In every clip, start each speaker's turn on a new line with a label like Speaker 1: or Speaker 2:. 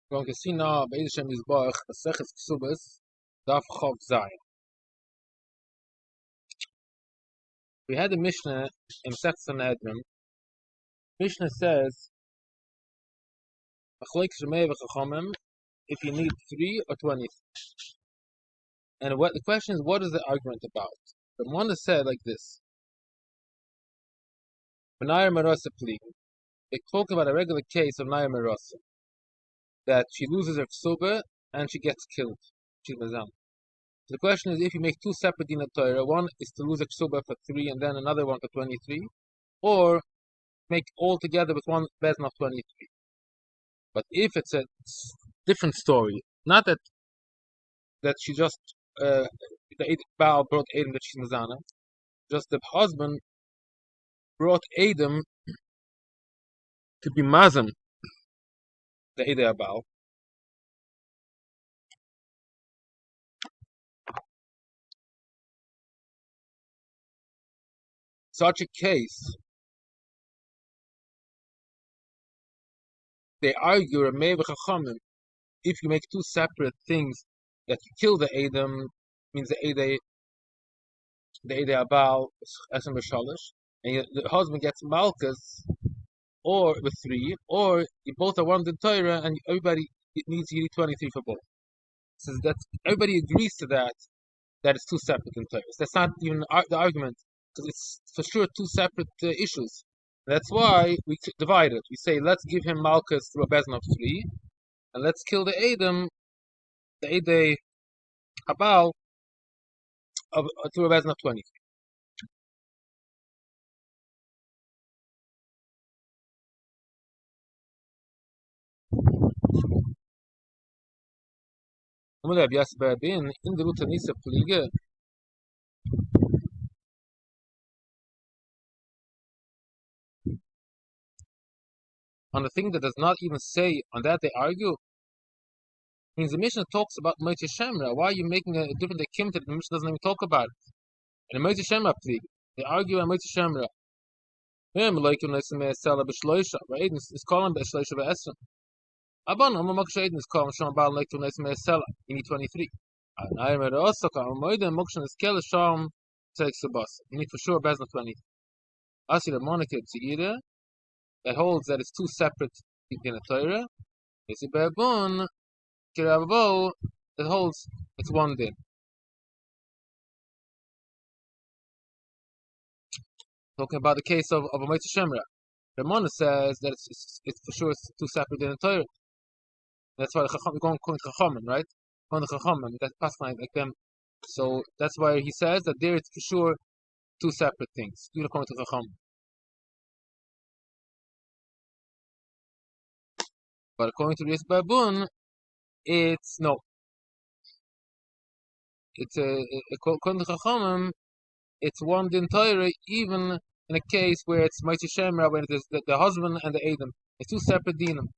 Speaker 1: Going to see now Be'ez Hashem Yisbarach Maseches Kesubos Daf Chav Zayin. We had a Mishnah in Masechet Sanhedrin. Mishnah says, "Achleik Shemei v'Chachamim," if you need 3 or 20. And what the question is, what is the argument about? The one that said like this: "V'Nair Merasa Pligen." They talk about a regular case of Nair Merasa, that she loses her Kesubah and she gets killed. She's Mazam. The question is, if you make 2 separate Din Torah, one is to lose a Kesubah for 3 and then another one for 23, or make all together with one bezin of 23. But if it's a different story, not that she just the Baal brought Adam that she's Mazana, just the husband brought Adam to be Mazam, the Eda Baal. Such a case, they argue Ramei v'Chachamim, if you make 2 separate things, that you kill the Adam, means the Eda Baal, Esem B'Shalish, and the husband gets Malchus, or with 3, or you both are one in Torah, and everybody needs to eat 23 for both. Says that everybody agrees to that it's 2 separate in Torah. That's not even the argument, because it's for sure 2 separate issues. That's why we divide it. We say, let's give him Malchus through a bezin of 3, and let's kill the Adam, the Ede Habal, through a bezin of 20. In the Rutanisa Pliege, on the thing that does not even say, on that they argue, means the Mishnah talks about Moitze Shemra. Why are you making a different akim that the Mishnah doesn't even talk about it? And the Moitze Shemra Pliege, they argue on Moitze Shemra. Is calling B'Shloisha B'Esrim. Abban, Moksha Eden is calling Shom Baal Leikum Nes Me'esela. You need 23. Nair Merosaka, Moida Moksha is Kela Shom takes the bus. You need for sure Bezna 20. Asira Monika Tzigida, that holds that it's 2 separate in a Torah. Is a Babun, Kirabo, that holds it's 1 din. Talking about the case of a Moitze Shemra. Ramona says that it's for sure it's 2 separate in a Torah. That's why we're going to Chachamim, right? Going to Chachamim, that's passing like them. So that's why he says that there it's for sure 2 separate things. Even according to Chachamim. But according to Ries Babun, it's no. It's according to Chachamim, it's 1 din Torah, even in a case where it's Moitze Shemra, when it is the husband and the Adam. It's 2 separate dinim.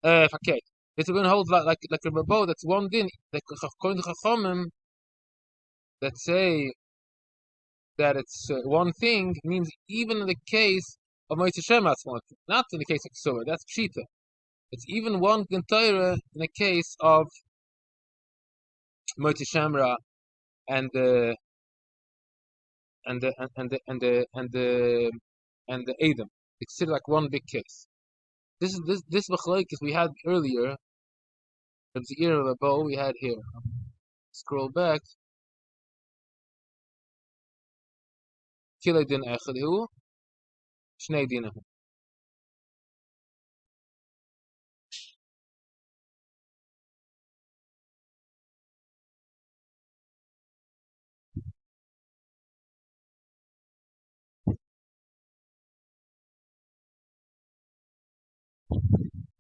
Speaker 1: Okay. It's going to hold like a Rabo, that's 1 din. According to Chachamim, that say that it's 1 thing, means even in the case of Moitze Shemra, it's 1 thing. Not in the case of Kesubah, that's Pshita. It's even 1 din Torah in the case of Moitze Shemra and the Adam. It's still like 1 big case. This machlokes we had earlier. From the ear of a bow we had here. Scroll back. Kila din echadu, shnei dinahu.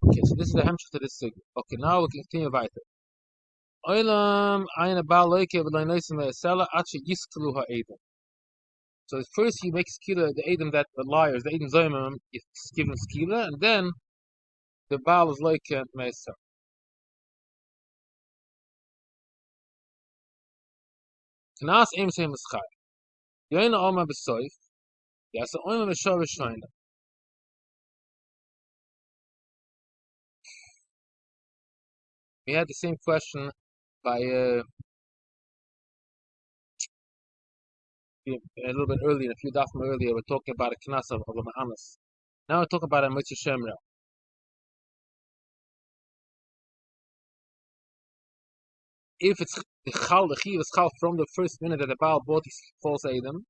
Speaker 1: Okay, so this is the hemshich to this signal. Okay, now we can continue weiter. Oilam eine ba loike v'lo noisim ve'esela at sheyiskelu ha'edem. So first he makes skila the Adam that the liars, the Adam zoymim, you give him skila, and then the Baal is like me'esel. Knas aim shem eschai. Yoina oma b'soif. Yasa oma b'shor v'shoina. We had the same question by a little bit earlier, a few dafim earlier. We're talking about a knas of a ma'anas. Now we're talking about a mitzvah shemra. If it's the chiv is chal from the first minute that the Baal bought his false Adam,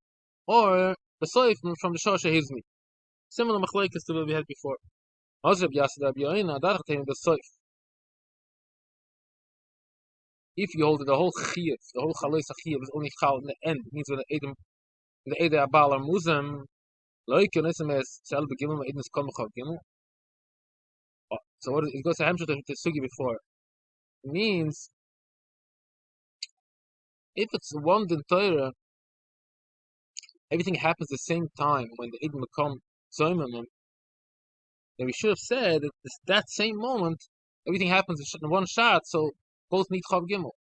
Speaker 1: or the soif from the shosha hizmi. Similar machlekes to what we had before. Azrab Yasir Rabbi Yoina, that the soif. If you hold it, the whole chiv, the whole chalois chiv is only chal in the end. It means when the Adam, the Eda Baal are muzam, like you listen as selbe gimel, Eden is komach of gimel. So what it goes to Hamshah to sugi before. It means if it's one din Torah, everything happens the same time when the Eden become zoimim. Then we should have said that that same moment, everything happens in one shot, so both need Chav Gimel.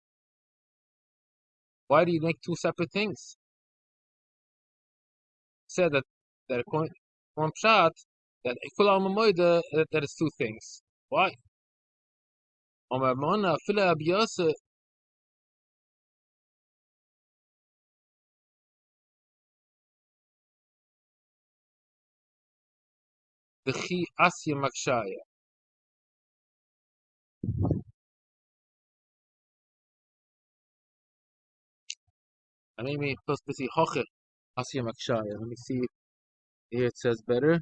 Speaker 1: Why do you make two separate things? Said that according one shot that that is two things. Why? The Chi Asya Makshaya. I maybe supposed to see Hoche Asya Makshaya. Let me see. Here it says better.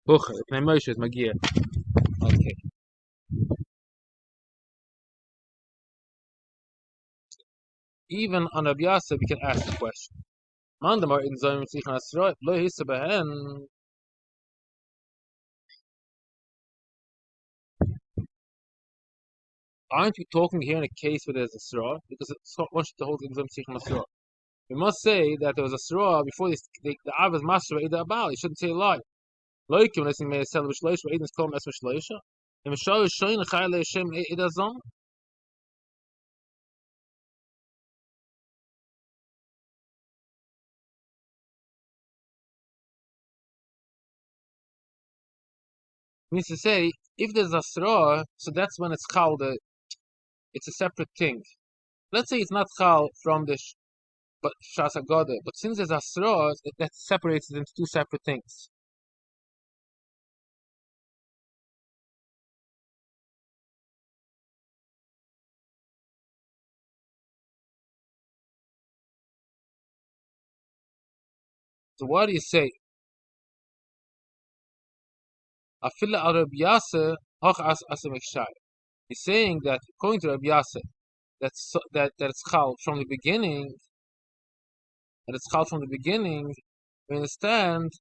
Speaker 1: Hoche, Pnei Moshe is Magia. Okay. Even on Rabbi Yasser, we can ask the question. Mandamar in Zayim Tzichan Asra, Lo Hissa Behen. Aren't we talking here in a case where there's a Asra? Because it's not much to hold in Zayim Tzichan Asra. We must say that there was a Asra before the Av is Master Eda Abal. You shouldn't say a lie. Like when listening may sell Vishleisha, or Eden is called as Vishleisha. And Mishal is showing the Chayla Hashem Eda Zom. Means to say, if there's a Asra, so that's when it's called it's a separate thing. Let's say it's not chal from the but Shas Agoda, but since there's Asra, that separates it into two separate things. So what do you say? Afila Arab Yasser, Hoch As Asamikshai. He's saying that according to Rabbi Yasser, that it's chal from the beginning, that it's chal from the beginning. We understand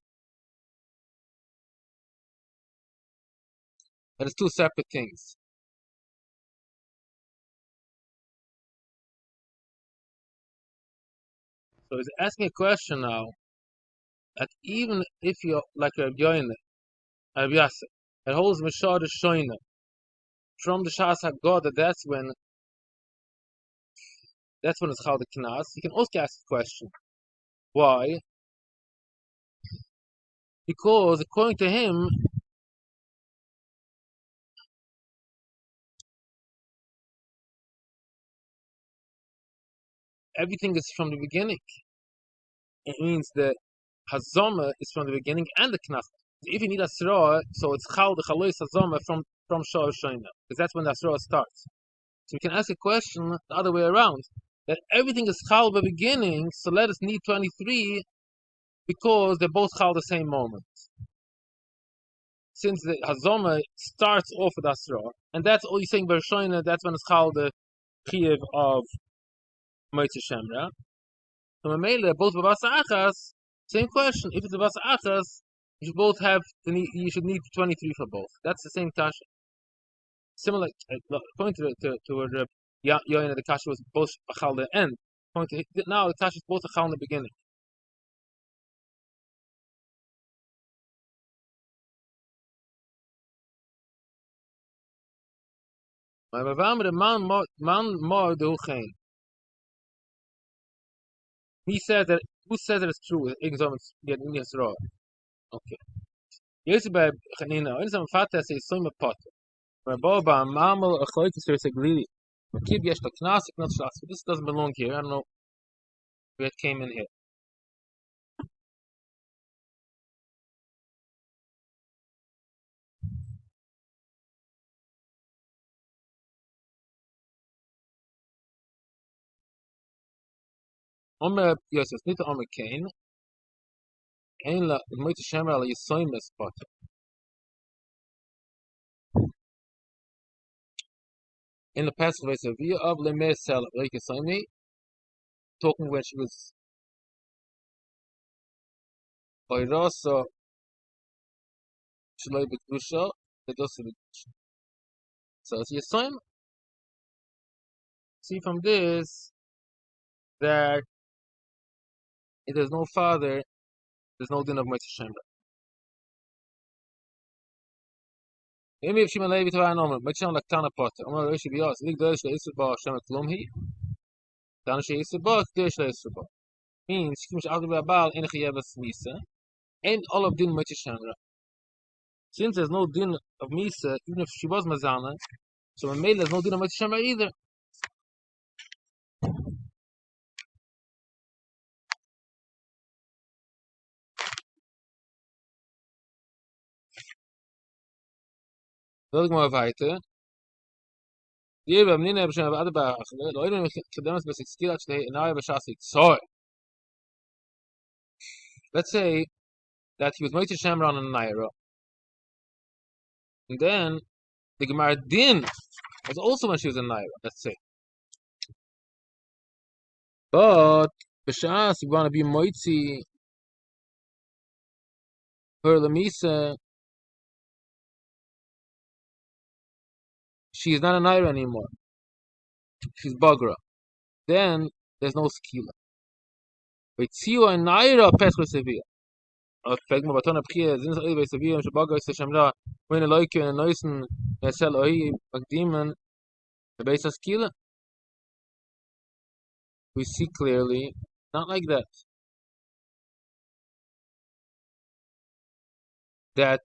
Speaker 1: that it's two separate things. So he's asking a question now that even if you're like Rabbi Yoina, Rabbi Yasser, that holds Mishar Shoina from the Shas HaGoda, that's when it's called the Knas. You can also ask the question, why? Because according to him, everything is from the beginning. It means that Hazoma is from the beginning and the Knas. If you need a Asra, so it's Chal the Chalois Hazoma from Shor Shoina, because that's when the Asra starts. So we can ask a question the other way around, that everything is Chal the beginning, so let us need 23 because they're both Chal the same moment. Since the Hazoma starts off with Asra, and that's all you're saying by Shoina, that's when it's Chal the Chiev of Moitze Shemra. So Mamela, both Babasa Achas, same question. If it's Babasa Achas, You should both have you should need 23 for both. That's the same kasha. Similar, according to where the kasha was both achal in the end. Now the kasha is both achal in the beginning. Maar we waren de man more de hoegein. Who says that it's true? Irgendwann get in this raw. Okay. Jetzt bei Chanina, in some Vater say so me pot. Maar Boba Mamal a choik is a greedy. Kib yesh the knas not shots. This doesn't belong here. I don't know where it came in here. Omer yes, it's not Omer Cain. Ein la moite shamra la yisoim es pot. In the past way so via of le mesel like yisoimi talking when she was by Rasa Shloi B'Kedusha, it does so it's Yisoim. See from this that if there's no father, there's no din of Moitzi Shemra. Maybe if Shimon Levi Torah Nomer, Moitzi Shemra Laktana Potter, Omer Rishi Bios, Lig Doish Le'Isur Ba Shem Klumhi, Tana She'Isur Ba, Doish Le'Isur Ba. Means, Kimish Avdu Ba'al, Enech Yevas Misa, and all of din Moitzi Shemra. Since there's no din of Misa, even if she was Mazana, so in Mele there's no din of Moitzi Shemra either. Wil ik maar weiter. Hier beim Nina beshem ab adba, lo iben kedemas bes skilat shtei inay b'shasik. So, let's say that he was Moitzi Shemra on a Naira, and then the Gemara Din was also when she was a Naira, let's say. But b'shas you want to be Moitzi her Lamisa, she is not a Naira anymore. She's Bagra. Then there's no skila. But Tzio and Naira Pesach Sevilla. Fällt mir Baton abkhir, sind es alle Sevilla und Bagra ist Shemra, wenn eine Leuke in neuesten Sel Ohi Magdimen the base of skila. We see clearly, not like that. That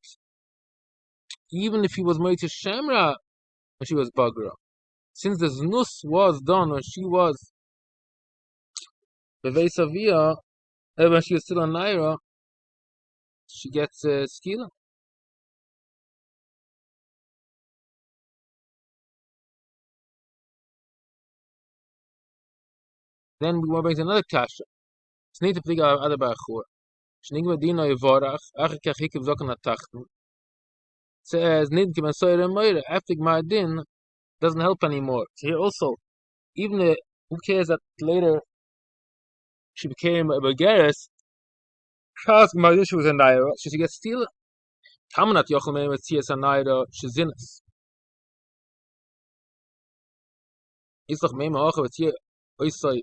Speaker 1: even if he was Moitzi Shemra when she was Bagra, since the Znus was done when she was the Vesavia, when she was still a Naira, she gets skila. Then we want to bring another kasha. It's not to figure out other bachur. Shnig medina yivarach, achik achik v'zokan atachten. Says nid kivan soyer moire. After Gmar doesn't help anymore. So here also, even who cares that later she became a Begeres, because Gmar she was a Naira, she should get steal. Kamanat yochel meim with tziyas a Naira, shezinas. Is doch meim hoche with tziyas oisoi.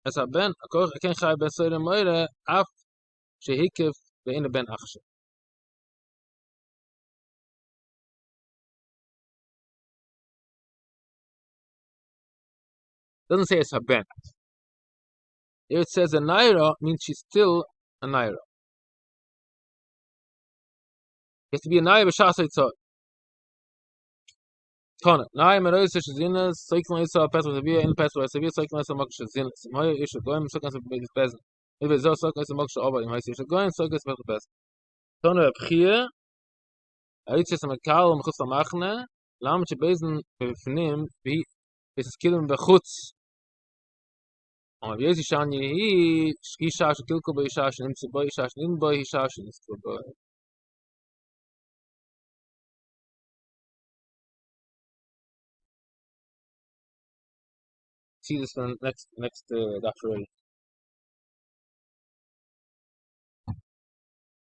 Speaker 1: As a ben, I can't chai ben soyer moire, af shehikif ve'ina ben achshe. Doesn't say it's a ben. Here it says a naira means she's still a naira. It has to be a naira b'shasay tzor. Tona. Naira merois shezinas, soiklon yisra pesach sevia, in pesach sevia, soiklon yisra moksha zinas. Moya isha goyim, soiklon yisra bezin. If it's zo, soiklon yisra moksha oba, im isha goyim, soiklon yisra bezin. Tona b'chia, Aritzis Makal Mchus Lamachne, Lam Bezin Befnim, is killing bechutz. On the Yeshan Yehi, Skishash, Kilko Bayshash, and Imsiboy Shash, Nimboy Hishash, and Iskoboy. See this one next doctor.